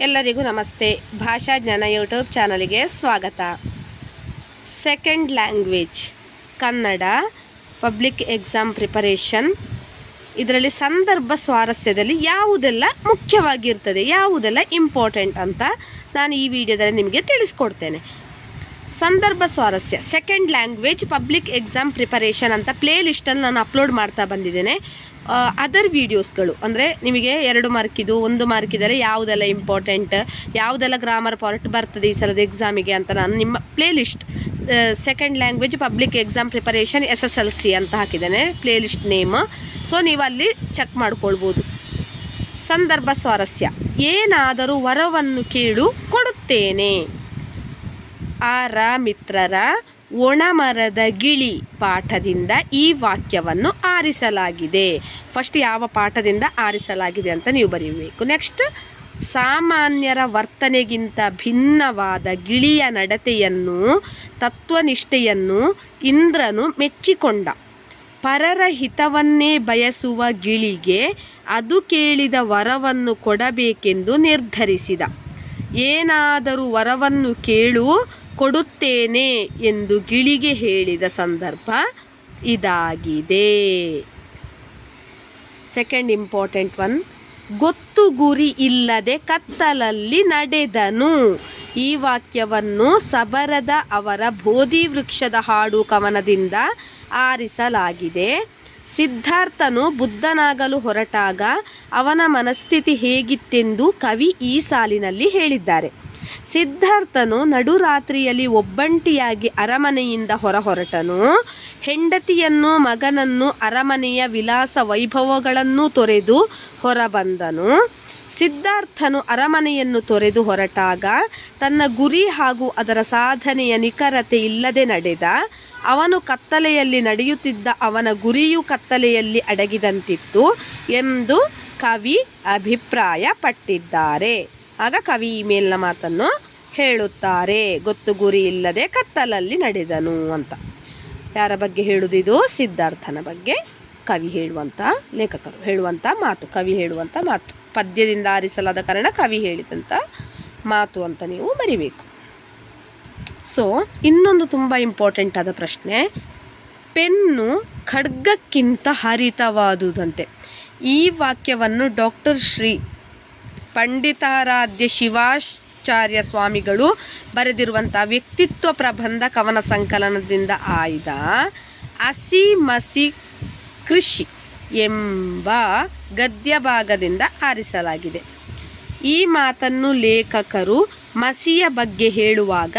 ಎಲ್ಲರಿಗೂ ನಮಸ್ತೆ. ಭಾಷಾ ಜ್ಞಾನ ಯೂಟ್ಯೂಬ್ ಚಾನಲ್ಗೆ ಸ್ವಾಗತ. Second language Kannada public exam preparation. ಇದರಲ್ಲಿ ಸಂದರ್ಭ ಸ್ವಾರಸ್ಯದಲ್ಲಿ ಯಾವುದೆಲ್ಲ ಮುಖ್ಯವಾಗಿರ್ತದೆ, ಯಾವುದೆಲ್ಲ ಇಂಪಾರ್ಟೆಂಟ್ ಅಂತ ನಾನು ಈ ವಿಡಿಯೋದಲ್ಲಿ ನಿಮಗೆ ತಿಳಿಸ್ಕೊಡ್ತೇನೆ. ಸಂದರ್ಭ ಸ್ವಾರಸ್ಯ second language public exam preparation ಅಂತ ಪ್ಲೇ ಲಿಸ್ಟಲ್ಲಿ ನಾನು ಅಪ್ಲೋಡ್ ಮಾಡ್ತಾ ಬಂದಿದ್ದೇನೆ. ಅದರ್ ವೀಡಿಯೋಸ್ಗಳು ಅಂದರೆ ನಿಮಗೆ 2 ಮಾರ್ಕಿದು 1 ಮಾರ್ಕಿದರೆ ಯಾವುದೆಲ್ಲ ಇಂಪಾರ್ಟೆಂಟ್, ಯಾವುದೆಲ್ಲ ಗ್ರಾಮರ್ ಪಾರ್ಟ್ ಬರ್ತದೆ ಈ ಸಲದ ಎಕ್ಸಾಮಿಗೆ ಅಂತ ನಾನು ನಿಮ್ಮ play list second language public exam preparation SSLC ಅಂತ ಹಾಕಿದ್ದೇನೆ ಪ್ಲೇ ಲಿಸ್ಟ್ ನೇಮ್. ಸೊ ನೀವು ಅಲ್ಲಿ ಚೆಕ್ ಮಾಡ್ಕೊಳ್ಬೋದು. ಸಂದರ್ಭ ಸ್ವಾರಸ್ಯ ಏನಾದರೂ ವರವನ್ನು ಕೇಳು ಕೊಡುತ್ತೇನೆ. ಆರ ಮಿತ್ರರ ಒಣಮರದ ಗಿಳಿ ಪಾಠದಿಂದ ಈ ವಾಕ್ಯವನ್ನು ಆರಿಸಲಾಗಿದೆ. ಫಸ್ಟ್ ಯಾವ ಪಾಠದಿಂದ ಆರಿಸಲಾಗಿದೆ ಅಂತ ನೀವು ಬರೀಬೇಕು. ನೆಕ್ಸ್ಟ್, ಸಾಮಾನ್ಯರ ವರ್ತನೆಗಿಂತ ಭಿನ್ನವಾದ ಗಿಳಿಯ ನಡತೆಯನ್ನು ತತ್ವನಿಷ್ಠೆಯನ್ನು ಇಂದ್ರನು ಮೆಚ್ಚಿಕೊಂಡ. ಪರರ ಹಿತವನ್ನೇ ಬಯಸುವ ಗಿಳಿಗೆ ಅದು ಕೇಳಿದ ವರವನ್ನು ಕೊಡಬೇಕೆಂದು ನಿರ್ಧರಿಸಿದ. ಏನಾದರೂ ವರವನ್ನು ಕೇಳು ಕೊಡುತ್ತೇನೆ ಎಂದು ಗಿಳಿಗೆ ಹೇಳಿದ ಸಂದರ್ಭ ಇದಾಗಿದೆ. ಸೆಕೆಂಡ್ ಇಂಪಾರ್ಟೆಂಟ್ ಒನ್, ಗೊತ್ತು ಗುರಿ ಇಲ್ಲದೆ ಕತ್ತಲಲ್ಲಿ ನಡೆದನು. ಈ ವಾಕ್ಯವನ್ನು ಸಬರದ ಅವರ ಬೋಧಿ ವೃಕ್ಷದ ಹಾಡು ಕವನದಿಂದ ಆರಿಸಲಾಗಿದೆ. ಸಿದ್ಧಾರ್ಥನು ಬುದ್ಧನಾಗಲು ಹೊರಟಾಗ ಅವನ ಮನಸ್ಥಿತಿ ಹೇಗಿತ್ತೆಂದು ಕವಿ ಈ ಸಾಲಿನಲ್ಲಿ ಹೇಳಿದ್ದಾರೆ. ಸಿದ್ಧಾರ್ಥನು ನಡುರಾತ್ರಿಯಲ್ಲಿ ಒಬ್ಬಂಟಿಯಾಗಿ ಅರಮನೆಯಿಂದ ಹೊರಟನು. ಹೆಂಡತಿಯನ್ನು ಮಗನನ್ನು ಅರಮನೆಯ ವಿಲಾಸ ವೈಭವಗಳನ್ನು ತೊರೆದು ಹೊರಬಂದನು. ಸಿದ್ಧಾರ್ಥನು ಅರಮನೆಯನ್ನು ತೊರೆದು ಹೊರಟಾಗ ತನ್ನ ಗುರಿ ಹಾಗೂ ಅದರ ಸಾಧನೆಯ ನಿಖರತೆ ಇಲ್ಲದೆ ನಡೆದ. ಅವನು ಕತ್ತಲೆಯಲ್ಲಿ ನಡೆಯುತ್ತಿದ್ದ, ಅವನ ಗುರಿಯು ಕತ್ತಲೆಯಲ್ಲಿ ಅಡಗಿದಂತಿತ್ತು ಎಂದು ಕವಿ ಅಭಿಪ್ರಾಯ ಪಟ್ಟಿದ್ದಾರೆ. ಆಗ ಕವಿ ಈ ಮೇಲಿನ ಮಾತನ್ನು ಹೇಳುತ್ತಾರೆ. ಗೊತ್ತು ಗುರಿ ಇಲ್ಲದೆ ಕತ್ತಲಲ್ಲಿ ನಡೆದನು ಅಂತ. ಯಾರ ಬಗ್ಗೆ ಹೇಳುವುದಿದು? ಸಿದ್ಧಾರ್ಥನ ಬಗ್ಗೆ ಕವಿ ಹೇಳುವಂಥ, ಲೇಖಕರು ಹೇಳುವಂಥ ಮಾತು, ಕವಿ ಹೇಳುವಂಥ ಮಾತು. ಪದ್ಯದಿಂದ ಆರಿಸಲಾದ ಕಾರಣ ಕವಿ ಹೇಳಿದಂಥ ಮಾತು ಅಂತ ನೀವು ಬರಿಬೇಕು. ಸೊ ಇನ್ನೊಂದು ತುಂಬ ಇಂಪಾರ್ಟೆಂಟ್ ಆದ ಪ್ರಶ್ನೆ, ಪೆನ್ನು ಖಡ್ಗಕ್ಕಿಂತ ಹರಿತವಾದುದಂತೆ. ಈ ವಾಕ್ಯವನ್ನು ಡಾಕ್ಟರ್ ಶ್ರೀ ಪಂಡಿತಾರಾಧ್ಯ ಶಿವಾಚಾರ್ಯ ಸ್ವಾಮಿಗಳು ಬರೆದಿರುವಂಥ ವ್ಯಕ್ತಿತ್ವ ಪ್ರಬಂಧ ಕವನ ಸಂಕಲನದಿಂದ ಆಯ್ದ ಅಸಿ ಮಸಿ ಕೃಷಿ ಎಂಬ ಗದ್ಯ ಭಾಗದಿಂದ ಆರಿಸಲಾಗಿದೆ. ಈ ಮಾತನ್ನು ಲೇಖಕರು ಮಸಿಯ ಬಗ್ಗೆ ಹೇಳುವಾಗ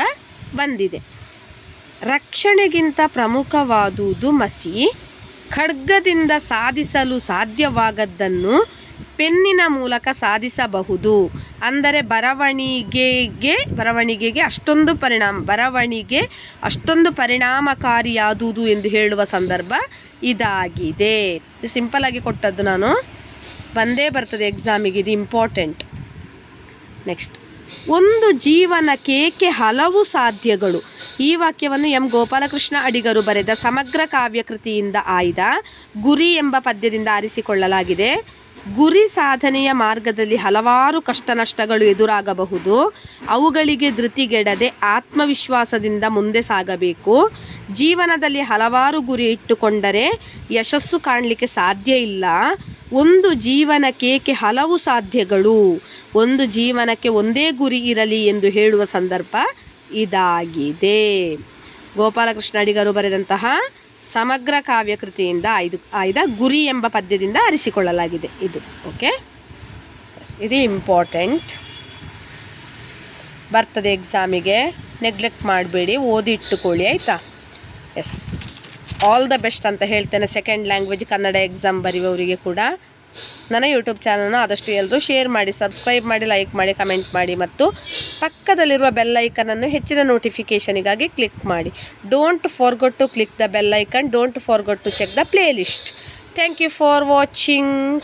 ಬಂದಿದೆ. ರಕ್ಷಣೆಗಿಂತ ಪ್ರಮುಖವಾದುದು ಮಸಿ. ಖಡ್ಗದಿಂದ ಸಾಧಿಸಲು ಸಾಧ್ಯವಾಗದ್ದನ್ನು ಪೆನ್ನಿನ ಮೂಲಕ ಸಾಧಿಸಬಹುದು. ಅಂದರೆ ಬರವಣಿಗೆಗೆ ಅಷ್ಟೊಂದು ಪರಿಣಾಮಕಾರಿಯಾದುದು ಎಂದು ಹೇಳುವ ಸಂದರ್ಭ ಇದಾಗಿದೆ. ಸಿಂಪಲ್ ಆಗಿ ಕೊಟ್ಟದ್ದು, ನಾನು ಬಂದೇ ಬರ್ತದೆ ಎಕ್ಸಾಮಿಗೆ, ಇದು ಇಂಪಾರ್ಟೆಂಟ್. ನೆಕ್ಸ್ಟ್, ಒಂದು ಜೀವನಕ್ಕೇಕೆ ಹಲವು ಸಾಧ್ಯಗಳು. ಈ ವಾಕ್ಯವನ್ನು ಎಂ ಗೋಪಾಲಕೃಷ್ಣ ಅಡಿಗರು ಬರೆದ ಸಮಗ್ರ ಕಾವ್ಯಕೃತಿಯಿಂದ ಆಯ್ದ ಗುರಿ ಎಂಬ ಪದ್ಯದಿಂದ ಆರಿಸಿಕೊಳ್ಳಲಾಗಿದೆ. ಗುರಿ ಸಾಧನೆಯ ಮಾರ್ಗದಲ್ಲಿ ಹಲವಾರು ಕಷ್ಟ ನಷ್ಟಗಳು ಎದುರಾಗಬಹುದು. ಅವುಗಳಿಗೆ ಧೃತಿಗೆಡದೆ ಆತ್ಮವಿಶ್ವಾಸದಿಂದ ಮುಂದೆ ಸಾಗಬೇಕು. ಜೀವನದಲ್ಲಿ ಹಲವಾರು ಗುರಿ ಇಟ್ಟುಕೊಂಡರೆ ಯಶಸ್ಸು ಕಾಣಲಿಕ್ಕೆ ಸಾಧ್ಯ ಇಲ್ಲ. ಒಂದು ಜೀವನಕ್ಕೇಕೆ ಹಲವು ಸಾಧ್ಯಗಳು, ಒಂದು ಜೀವನಕ್ಕೆ ಒಂದೇ ಗುರಿ ಇರಲಿ ಎಂದು ಹೇಳುವ ಸಂದರ್ಭ ಇದಾಗಿದೆ. ಗೋಪಾಲಕೃಷ್ಣ ಅಡಿಗರು ಬರೆದಂತಹ ಸಮಗ್ರ ಕಾವ್ಯಕೃತಿಯಿಂದ ಆಯ್ದ ಗುರಿ ಎಂಬ ಪದ್ಯದಿಂದ ಆರಿಸಿಕೊಳ್ಳಲಾಗಿದೆ ಇದು. ಓಕೆ, ಇದು ಇಂಪಾರ್ಟೆಂಟ್, ಬರ್ತದೆ ಎಕ್ಸಾಮಿಗೆ, ನೆಗ್ಲೆಕ್ಟ್ ಮಾಡಬೇಡಿ, ಓದಿ ಇಟ್ಟುಕೊಳ್ಳಿ ಆಯಿತಾ. ಎಸ್, ಆಲ್ ದ ಬೆಸ್ಟ್ ಅಂತ ಹೇಳ್ತೇನೆ ಸೆಕೆಂಡ್ ಲ್ಯಾಂಗ್ವೇಜ್ ಕನ್ನಡ ಎಕ್ಸಾಮ್ ಬರೆಯುವವರಿಗೆ ಕೂಡ. ನನ್ನ ಯೂಟ್ಯೂಬ್ ಚಾನಲ್ನ ಆದಷ್ಟು ಎಲ್ಲರೂ ಶೇರ್ ಮಾಡಿ, ಸಬ್ಸ್ಕ್ರೈಬ್ ಮಾಡಿ, ಲೈಕ್ ಮಾಡಿ, ಕಮೆಂಟ್ ಮಾಡಿ ಮತ್ತು ಪಕ್ಕದಲ್ಲಿರುವ ಬೆಲ್ ಐಕನನ್ನು ಹೆಚ್ಚಿನ ನೋಟಿಫಿಕೇಷನಿಗಾಗಿ ಕ್ಲಿಕ್ ಮಾಡಿ. Don't forget to click the bell icon. Don't forget to check the playlist. Thank you for watching.